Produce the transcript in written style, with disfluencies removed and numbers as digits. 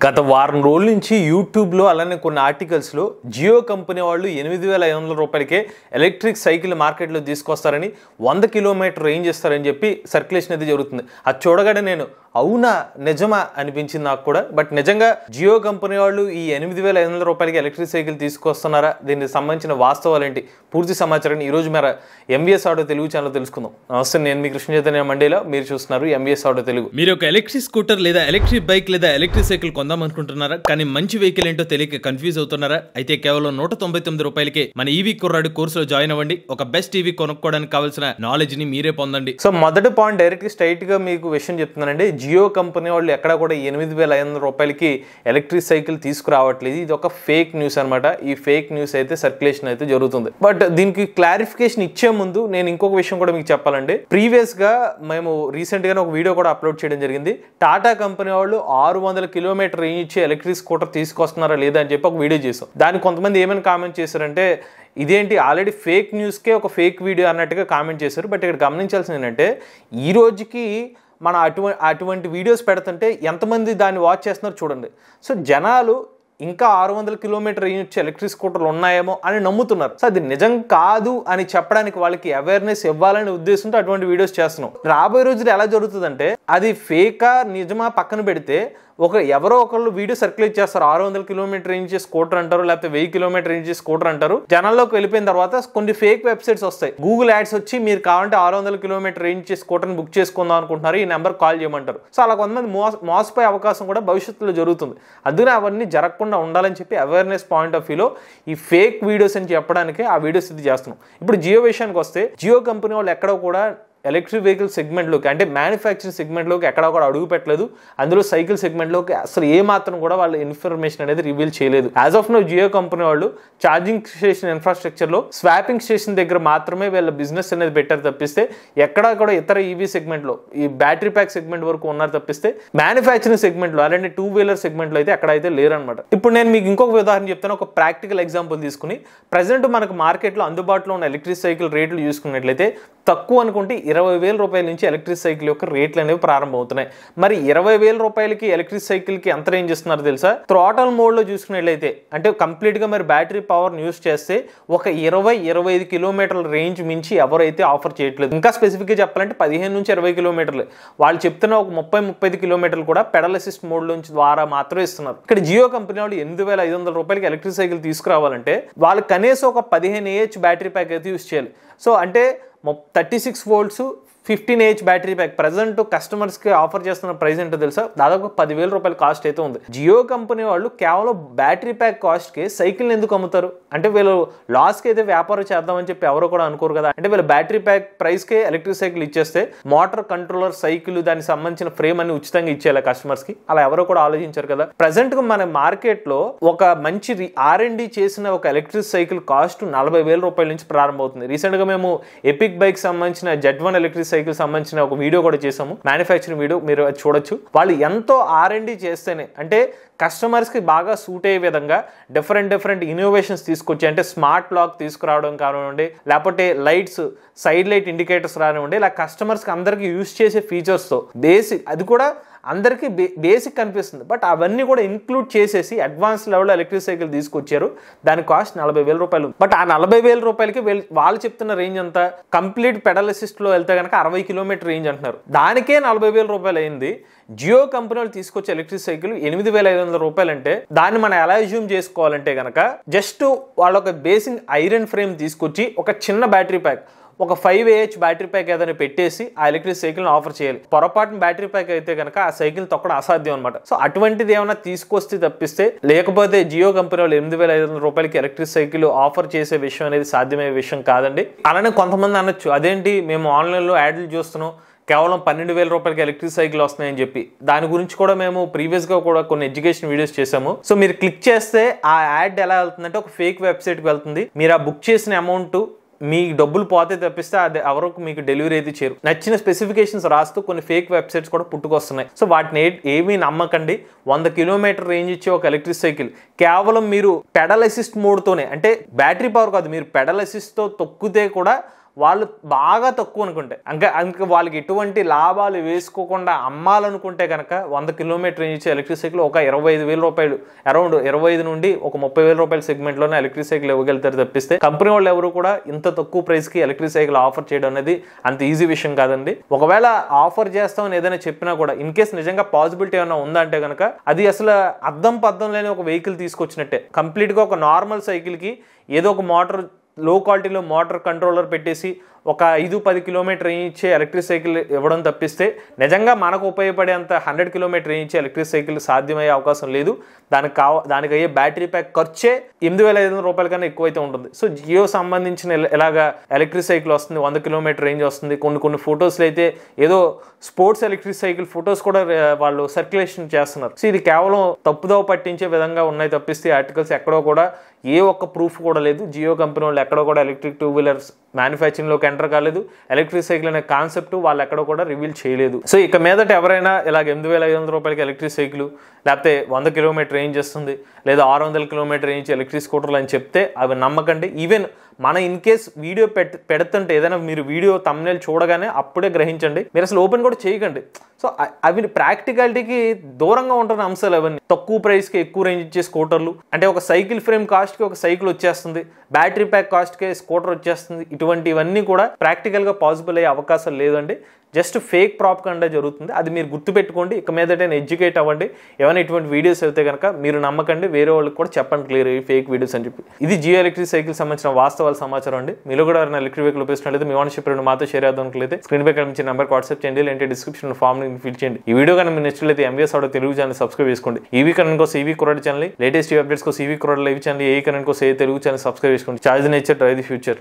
గత వారం రోజుల నుంచి యూట్యూబ్లో అలానే కొన్ని ఆర్టికల్స్లో జియో కంపెనీ వాళ్ళు 8,500 రూపాయలకే ఎలక్ట్రిక్ సైకిల్ మార్కెట్లో తీసుకొస్తారని 100 కిలోమీటర్ రేంజ్ ఇస్తారని చెప్పి సర్క్యులేషన్ అయితే జరుగుతుంది. అది చూడగానే నేను అవునా నిజమా అనిపించింది నాకు కూడా. బట్ నిజంగా జియో కంపెనీ వాళ్ళు ఈ 8,500 రూపాయలకి ఎలక్ట్రిక్ సైకిల్ తీసుకొస్తున్నారా, దీనికి సంబంధించిన వాస్తవాలు ఏంటి, పూర్తి సమాచారాన్ని ఈరోజు మీరు ఎంబీఎస్ ఆటో తెలుగు ఛానల్ తెలుసుకుందాం. నమస్తే, నేను మీ కృష్ణ చైతన్య మండేలో, మీరు చూస్తున్నారు ఎంబీఎస్ ఆటో తెలుగు. మీరు ఒక ఎలక్ట్రిక్ స్కూటర్ లేదా ఎలక్ట్రిక్ బైక్ లేదా ఎలక్ట్రిక్ సైకిల్ కొందాం అనుకుంటున్నారా, కానీ మంచి వెహికల్ ఏంటో తెలియక కన్ఫ్యూజ్ అవుతున్నారా? అయితే కేవలం 199 రూపాయలకే మన ఈవీ కుర్రాడు కోర్సులో జాయిన్ అవ్వండి. ఒక బెస్ట్ ఈవీ కొనుక్కోవడానికి కావాల్సిన నాలెడ్జ్ ని మీరే పొందండి. సో మొదటి పాయింట్ డైరెక్ట్ స్ట్రైట్ గా మీకు విషయం చెప్తున్నానండి. జియో కంపెనీ వాళ్ళు ఎక్కడ కూడా 8,500 రూపాయలకి ఎలక్ట్రిక్ సైకిల్ తీసుకురావట్లేదు. ఇది ఒక ఫేక్ న్యూస్ అనమాట. ఈ ఫేక్ న్యూస్ అయితే సర్క్యులేషన్ అయితే జరుగుతుంది. బట్ దీనికి క్లారిఫికేషన్ ఇచ్చే ముందు నేను ఇంకొక విషయం కూడా మీకు చెప్పాలండి. ప్రీవియస్ గా మేము రీసెంట్ గానే ఒక వీడియో కూడా అప్లోడ్ చేయడం జరిగింది. టాటా కంపెనీ వాళ్ళు 600 కిలోమీటర్ రేంజ్ ఇచ్చే ఎలక్ట్రిక్ స్కూటర్ తీసుకొస్తున్నారా లేదా అని చెప్పి ఒక వీడియో చేసాం. దానికి కొంతమంది ఏమైనా కామెంట్ చేశారంటే ఇదేంటి ఆల్రెడీ ఫేక్ న్యూస్కే ఒక ఫేక్ వీడియో అన్నట్టుగా కామెంట్ చేశారు. బట్ ఇక్కడ గమనించాల్సింది ఏంటంటే ఈ రోజుకి మన అటువంటి వీడియోస్ పెడుతుంటే ఎంతమంది దాన్ని వాచ్ చేస్తున్నారు చూడండి. సో జనాలు ఇంకా 600 కిలోమీటర్ రేంజ్ వచ్చే ఎలక్ట్రిక్ స్కూటర్లు ఉన్నాయేమో అని నమ్ముతున్నారు. సో అది నిజం కాదు అని చెప్పడానికి వాళ్ళకి అవేర్నెస్ ఇవ్వాలనే ఉద్దేశంతో అటువంటి వీడియోస్ చేస్తున్నాం. రాబోయే రోజులు ఎలా జరుగుతుందంటే అది ఫేకా నిజమా పక్కన పెడితే ఎవరో ఒకళ్ళు వీడియో సర్క్యులేట్ చేస్తారు. 600 కిలోమీటర్ రేంజ్ స్కూటర్ అంటారు, లేకపోతే 1000 కిలోమీటర్ రేంజ్ స్కూటర్ అంటారు. జనాల్లోకి వెళ్ళిపోయిన తర్వాత కొన్ని ఫేక్ వెబ్సైట్స్ వస్తాయి. గూగుల్ యాడ్స్ వచ్చి మీరు కావాలంటే 600 కిలోమీటర్ రేంజ్ స్కూటర్ని బుక్ చేసుకుందాం అనుకుంటున్నారు, ఈ నెంబర్ కాల్ చేయమంటారు. సో అలా కొంతమంది మోసపోయే అవకాశం కూడా భవిష్యత్తులో జరుగుతుంది. అందుకని అవన్నీ జరగకుండా ఉండాలని చెప్పి అవేర్నెస్ పాయింట్ ఆఫ్ వ్యూలో ఈ ఫేక్ వీడియోస్ అని చెప్పడానికి ఆ వీడియోస్ ఇది చేస్తున్నాం. ఇప్పుడు జియో విషయానికి వస్తే జియో కంపెనీ వాళ్ళు ఎక్కడో కూడా ఎలక్ట్రిక్ వెహికల్ సెగ్మెంట్లోకి అంటే మ్యానుఫ్యాక్చరింగ్ సెగ్మెంట్లోకి ఎక్కడ కూడా అడుగు పెట్టలేదు. అందులో సైకిల్ సెగ్మెంట్లోకి అసలు ఏమాత్రం కూడా వాళ్ళ ఇన్ఫర్మేషన్ అనేది రివీల్ చేయలేదు. As of now Jio company వాళ్ళు ఛార్జింగ్ స్టేషన్ ఇన్ఫ్రాస్ట్రక్చర్లో స్వాపింగ్ స్టేషన్ దగ్గర మాత్రమే వీళ్ళ బిజినెస్ అనేది పెట్టారు తప్పిస్తే ఎక్కడా కూడా ఇతర ఈవీ సెగ్మెంట్లో ఈ బ్యాటరీ ప్యాక్ సెగ్మెంట్ వరకు ఉన్నారు తప్పిస్తే మ్యానుఫ్యాక్చరింగ్ సెగ్మెంట్లో అలాంటి 2 వీలర్ సెగ్మెంట్లో అయితే ఎక్కడైతే లేరనమాట. ఇప్పుడు నేను మీకు ఇంకొక ఉదాహరణ చెప్తాను. ఒక ప్రాక్టికల్ ఎగ్జాంపుల్ తీసుకుని ప్రజెంట్ మనకు మార్కెట్లో అందుబాటులో ఉన్న ఎలక్ట్రిక్ సైకిల్ రేట్లు చూసుకున్నట్లయితే తక్కువ అనుకుంటే 20,000 రూపాయల నుంచి ఎలక్ట్రిక్ సైకిల్ యొక్క రేట్లు అనేవి ప్రారంభమవుతున్నాయి. మరి 20,000 రూపాయలకి ఎలక్ట్రిక్ సైకిల్ కి ఎంత రేంజ్ ఇస్తున్నారు తెలుసా? థ్రాటల్ మోడ్ లో చూసుకున్నట్లయితే అంటే కంప్లీట్ గా మరి బ్యాటరీ పవర్ యూస్ చేస్తే ఒక 20-25 కిలోమీటర్ల రేంజ్ మించి ఎవరైతే ఆఫర్ చేయట్లేదు. ఇంకా స్పెసిఫిక్ గా చెప్పాలంటే 15 నుంచి 20 కిలోమీటర్లు. వాళ్ళు చెప్తున్న ఒక 30-35 కిలోమీటర్లు కూడా పెడల్ అసిస్ట్ మోడ్ నుంచి ద్వారా మాత్రమే ఇస్తున్నారు. ఇక్కడ జియో కంపెనీ వాళ్ళు 8,500 రూపాయలకి ఎలక్ట్రిక్ సైకిల్ తీసుకురావాలంటే వాళ్ళు కనీసం ఒక 15 AH బ్యాటరీ ప్యాక్ అయితే యూస్ చేయాలి. సో అంటే 36 volts 15 AH battery pack present customers కి ఆఫర్ చేస్తున్న ప్రైస్ ఏంటో తెలుసా? దాదాపు 10,000 రూపాయల కాస్ట్ అయితే ఉంది. జియో కంపెనీ వాళ్ళు కేవలం బ్యాటరీ ప్యాక్ కాస్ట్ కి సైకిల్ ఎందుకు అమ్ముతారు అంటే వీళ్ళు లాస్ కి అయితే వ్యాపారం చేద్దామని చెప్పి ఎవరో కూడా అనుకోరు కదా. అంటే వీళ్ళు బ్యాటరీ ప్యాక్ ప్రైస్ కి ఎలక్ట్రిక్ సైకిల్ ఇచ్చేస్తే మోటార్ కంట్రోలర్ సైకిల్ దానికి సంబంధించిన ఫ్రేమ్ అన్ని ఉచితంగా ఇచ్చేయాలి కస్టమర్స్ కి. అలా ఎవరో కూడా ఆలోచించారు కదా. ప్రజెంట్ గా మన మార్కెట్ లో ఒక మంచి R&D చేసిన ఒక ఎలక్ట్రిక్ సైకిల్ కాస్ట్ 40,000 రూపాయల నుంచి ప్రారంభమవుతుంది. రీసెంట్ గా మేము ఎపిక్ బైక్ సంబంధించిన Z1 ఎలక్ట్రిక్ సైకిల్ సంబంధించిన ఒక వీడియో కూడా చేసాము, మ్యానుఫ్యాక్చరింగ్ వీడియో, మీరు చూడొచ్చు. వాళ్ళు ఎంతో R&D చేస్తేనే అంటే కస్టమర్స్ కి బాగా సూట్ అయ్యే విధంగా డిఫరెంట్ ఇన్నోవేషన్స్ తీసుకొచ్చి అంటే స్మార్ట్ లాక్ తీసుకురావడం కానివ్వండి, లేకపోతే లైట్స్ సైడ్ లైట్ ఇండికేటర్స్ రానివ్వండి, ఇలా కస్టమర్స్ కి అందరికి యూజ్ చేసే ఫీచర్స్ తో బేసిక్ అది కూడా అందరికీ బేసిక్ కనిపిస్తుంది. బట్ అవన్నీ కూడా ఇంక్లూడ్ చేసేసి అడ్వాన్స్ లెవెల్లో ఎలక్ట్రిక్ సైకిల్ తీసుకొచ్చారు. దాని కాస్ట్ 40,000 రూపాయలు. బట్ ఆ 40,000 రూపాయలకి వాళ్ళు చెప్తున్న రేంజ్ అంతా కంప్లీట్ పెడల్ అసిస్ట్ లో వెళ్తే కనుక 60 కిలోమీటర్ రేంజ్ అంటున్నారు. దానికే 40,000 రూపాయలు అయింది. జియో కంపెనీ వాళ్ళు తీసుకొచ్చే ఎలక్ట్రిక్ సైకిల్ 8,500 రూపాయలు అంటే దాన్ని మనం ఎలా అజ్యూమ్ చేసుకోవాలంటే కనుక జస్ట్ వాళ్ళ ఒక బేసిక్ ఐరన్ ఫ్రేమ్ తీసుకొచ్చి ఒక చిన్న బ్యాటరీ ప్యాక్ ఒక 5 AH బ్యాటరీ ప్యాక్ ఏదైనా పెట్టేసి ఆ ఎలక్ట్రిక్ సైకిల్ ఆఫర్ చేయాలి. పొరపాటున బ్యాటరీ ప్యాక్ అయితే కనుక ఆ సైకిల్ తొక్కడం అసాధ్యం అనమాట. సో అటువంటిది ఏమైనా తీసుకొస్తే తప్పిస్తే లేకపోతే జియో కంపెనీ వాళ్ళు 8,500 రూపాయలకి ఎలక్ట్రిక్ సైకిల్ ఆఫర్ చేసే విషయం అనేది సాధ్యమయ్యే విషయం కాదండి. అలానే కొంతమంది అనొచ్చు అదేంటి మేము ఆన్లైన్లో యాడ్లు చూస్తున్నాం కేవలం 12,000 రూపాయలకి ఎలక్ట్రిక్ సైకిల్ వస్తున్నాయని చెప్పి. దాని గురించి కూడా మేము ప్రీవియస్ గా కూడా కొన్ని ఎడ్యుకేషన్ వీడియోస్ చేసాము. సో మీరు క్లిక్ చేస్తే ఆ యాడ్ ఎలా వెళ్తుందంటే ఒక ఫేక్ వెబ్సైట్ కి వెళ్తుంది. మీరు ఆ బుక్ చేసిన అమౌంట్ మీ డబ్బులు పోతే తప్పిస్తే అది ఎవరికి మీకు డెలివరీ అయితే చేరు. నచ్చిన స్పెసిఫికేషన్స్ రాస్తూ కొన్ని ఫేక్ వెబ్సైట్స్ కూడా పుట్టుకొస్తున్నాయి. సో వాటిని ఏమీ నమ్మకండి. 100 కిలోమీటర్ రేంజ్ ఇచ్చే ఒక ఎలక్ట్రిక్ సైకిల్ కేవలం మీరు పెడల్ అసిస్ట్ మోడ్తోనే అంటే బ్యాటరీ పవర్ కాదు, మీరు పెడల్ అసిస్ట్ తో తొక్కితే కూడా వాళ్ళు బాగా తక్కువ అనుకుంటే ఇంకా వాళ్ళకి ఎటువంటి లాభాలు వేసుకోకుండా అమ్మాలనుకుంటే కనుక 100 కిలోమీటర్ రేంజ్ ఇచ్చే ఎలక్ట్రిక్ సైకిల్ ఒక 25,000 రూపాయలు, అరౌండ్ 25 నుండి ఒక 30,000 రూపాయల సెగ్మెంట్లోనే ఎలక్ట్రిక్ సైకిల్ ఇవ్వగలుగుతారు తప్పిస్తే కంపెనీ వాళ్ళు ఎవరు కూడా ఇంత తక్కువ ప్రైస్కి ఎలక్ట్రిక్ సైకిల్ ఆఫర్ చేయడం అనేది అంత ఈజీ విషయం కాదండి. ఒకవేళ ఆఫర్ చేస్తామని ఏదైనా చెప్పినా కూడా ఇన్ కేస్ నిజంగా పాసిబిలిటీ ఏమైనా ఉందంటే కనుక అది అసలు అద్దం పద్దం లేని ఒక వెహికల్ తీసుకొచ్చినట్టే. కంప్లీట్గా ఒక నార్మల్ సైకిల్కి ఏదో ఒక మోటార్, లో క్వాలిటీలో మోటార్ కంట్రోలర్ పెట్టేసి ఒక 5-10 కిలోమీటర్ రేంజ్ ఇచ్చే ఎలక్ట్రిక్ సైకిల్ ఇవ్వడం తప్పిస్తే నిజంగా మనకు ఉపయోగపడేంత 100 కిలోమీటర్ రేంజ్ ఇచ్చే ఎలక్ట్రిక్ సైకిల్ సాధ్యమయ్యే అవకాశం లేదు. దానికి అయ్యే బ్యాటరీ ప్యాక్ ఖర్చే 8,500 రూపాయల కన్నా ఎక్కువైతే ఉంటుంది. సో జియో సంబంధించిన ఇలాగా ఎలక్ట్రిక్ సైకిల్ వస్తుంది, 100 కిలోమీటర్ రేంజ్ వస్తుంది. కొన్ని ఫొటోస్లో అయితే ఏదో స్పోర్ట్స్ ఎలక్ట్రిక్ సైకిల్ ఫొటోస్ కూడా వాళ్ళు సర్క్యులేషన్ చేస్తున్నారు. సో ఇది కేవలం తప్పుదోవ పట్టించే విధంగా ఉన్నాయి తప్పిస్తే ఆర్టికల్స్ ఎక్కడో కూడా ఏ ఒక్క ప్రూఫ్ కూడా లేదు. జియో కంపెనీ వాళ్ళు ఎక్కడో కూడా ఎలక్ట్రిక్ 2 వీలర్స్ మ్యానుఫ్యాక్చరింగ్లోకి ఎంటర్ కాలేదు. ఎలక్ట్రిక్ సైకిల్ అనే కాన్సెప్ట్ వాళ్ళు ఎక్కడో కూడా రివీల్ చేయలేదు. సో ఇక మీదట ఎవరైనా ఇలాగ 8,500 రూపాయలకి ఎలక్ట్రిక్ సైకిల్, లేకపోతే 100 కిలోమీటర్ రేంజ్ వస్తుంది, లేదా 600 కిలోమీటర్ రేంజ్ ఎలక్ట్రిక్ స్కూటర్లు అని చెప్తే అవి నమ్మకండి. ఈవెన్ మన ఇన్ కేస్ వీడియో పెడుతుంటే ఏదైనా మీరు వీడియో థంబ్నెయిల్ చూడగానే అప్పుడే గ్రహించండి, మీరు అసలు ఓపెన్ కూడా చేయకండి. సో అవి ప్రాక్టికాలిటీకి దూరంగా ఉంటున్న అంశాలు అవన్నీ. తక్కువ ప్రైస్కి ఎక్కువ రేంజ్ ఇచ్చే స్కూటర్లు అంటే ఒక సైకిల్ ఫ్రేమ్ కాస్ట్కి ఒక సైకిల్ వచ్చేస్తుంది, బ్యాటరీ ప్యాక్ కాస్ట్కి స్కూటర్ వచ్చేస్తుంది. ఇటువంటివన్నీ కూడా ప్రాక్టికల్గా పాసిబుల్ అయ్యే అవకాశం లేదండి. జస్ట్ ఫేక్ ప్రాపగండా జరుగుతుంది. అది మీరు గుర్తుపెట్టుకోండి. ఇక మీదట ఎడ్యుకేట్ అవ్వండి. ఏమైనా ఇటువంటి వీడియోస్ అయితే కనుక మీరు నమ్మకండి, వేరే వాళ్ళకి కూడా చెప్పండి క్లియర్ ఈ ఫేక్ వీడియోస్ అని చెప్పి. ఇది జియో ఎలక్ట్రిక్ సైకిల్ సంబంధించిన వాస్తవాల సమాచారం అండి. మీరు కూడా ఎలక్ట్రిక్ వెహికల్ ఉపయోగిస్తున్నట్లయితే మీ ఓనర్షిప్ మాతో షేర్ చేద్దాం అనుకుంటే స్క్రీన్ పై కనిపించే నెంబర్కి వాట్సాప్ చేయండి, లేదంటే డిస్క్రిప్షన్ ఫామ్ ఫిల్ చేయండి. ఈ వీడియో కానీ మీరు నచ్చినట్లయితే MVS auto Telugu channel subscribe చేసుకోండి. ఈవీ కరెంట్ కోసం ఈవీ కుర్రాడి ఛానల్, లేటెస్ట్ అప్డేట్స్ కోసం ఈవీ కుర్రాడి లైవ్ ఛానల్, ఏ కరెంట్ కోసం ఏ తెలుగు ఛానల్ సబ్స్క్రైబ్ చేసుకోండి. Charge nature drive the future.